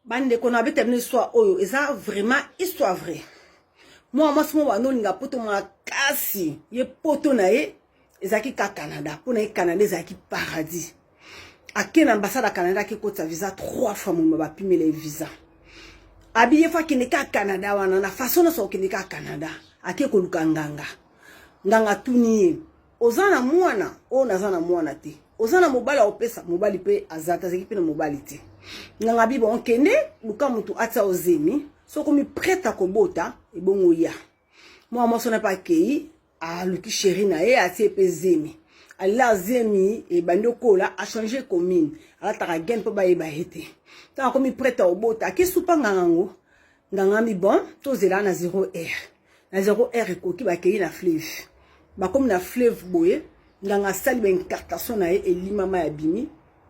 bande qu'on avait terminé soit oyo eza vraiment histoire vraie. Moi ce moment no linga poto ma kasi ye poto na ye ezaki ka Canada pour na Canada ezaki paradis. Akena ambassade à Canada qui coûte sa visa 3 fois mon ba pimé les visa. Abiye fa ki ne ka Canada wana na façon na so ki ne ka Canada ake ko lukanganga. Nganga tuniye ozana mwana o nazana mwana te. Ozana mobali opesa mobali pe azata zeki pe na mobali te. Nganga bibo onkende luka mutu atsa ozemi soko mi prête à kobota e bongo ya. Moi so na pa kei a luki chéri na e atie pe zemi. Allah zemi e bandoko la a changé commune. Ala taka gen po ba e ba hete. Tant comme mi prête à obota ke supa ngango. Nganga mi bon to zela na 0R. Na 0R ko ki ba kei na fleuve. Ba comme na fleuve boye nganga sali ben cartation na e limama ya bimi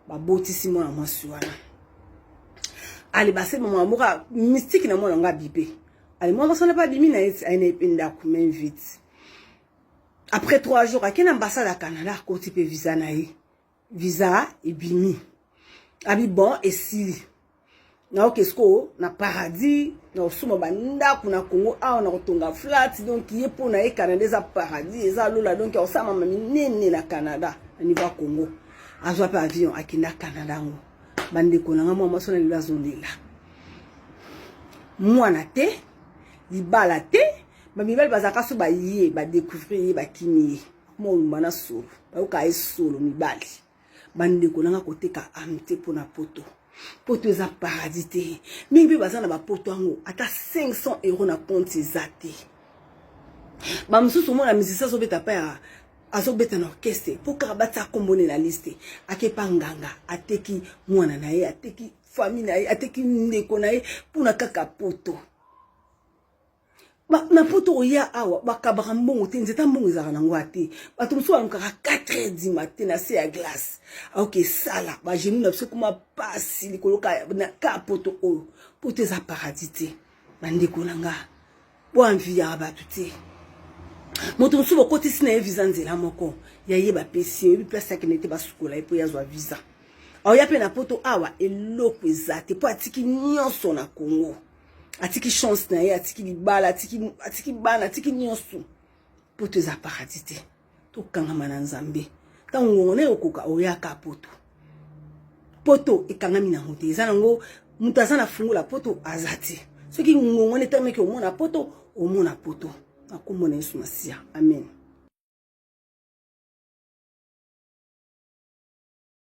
ba botisi mo na mwasi wana. Ali base maman amoura mystique na mo nga bipé. Ali moi ça n'a pas bimi na ina ependa ku men vite. Après 3 jours à quelle ambassade à Canada ko type visa na e. Visa e bimi. Abi bon et si na okesko na paradis na osuma banda kuna Congo a na kotonga flat donc yé pour na e Canada za paradis eza lola donc osama mami nene na Canada na niveau Congo azwa pa avion akina Canada ngo bande konanga mwa sona lilazolela mwana te libala te ba mibali bazaka so ba yé ba découvrir ba kimi mo mana solo ba ka solo mibali bande konanga koteka amte pona poto. Poto eza paradis te. Mingi bazana ba poto ango ata 500 € na compte zate. Ba msusu mo na musicien so beta pa azo beta na orchestre pour karabata kombone na liste. Akepa nganga ateki mwana na ye ateki famille na ye ateki ndeko na ye pona kaka poto. Na poto oya awa bakabaka mbongo te nzeta mbongo ezaka nango ate bato mosusu balukaka 4h du matin na se ya glace aoke sala bagenu na biso kuma pasi likolo na ka poto oyo poto eza paradis te bandeko na nga boanvi ya bato te moto mosusu bokotisi na ye visa nzela moko ya ye bapesi yebi place akende te basukola ye mpo yazwa visa aoya mpe na poto awa eloko eza te mpo atiki nyonso na Congo. Atiki chance na ye atiki libala atiki bana atiki nyonso poto eza paradis te to kangama na Nzambe tango ngone okoka oyaka poto ekangami na hote eza nango mutu aza na fungola poto azati soki ngongone tameke omona poto na komona Yesu Masiya amen.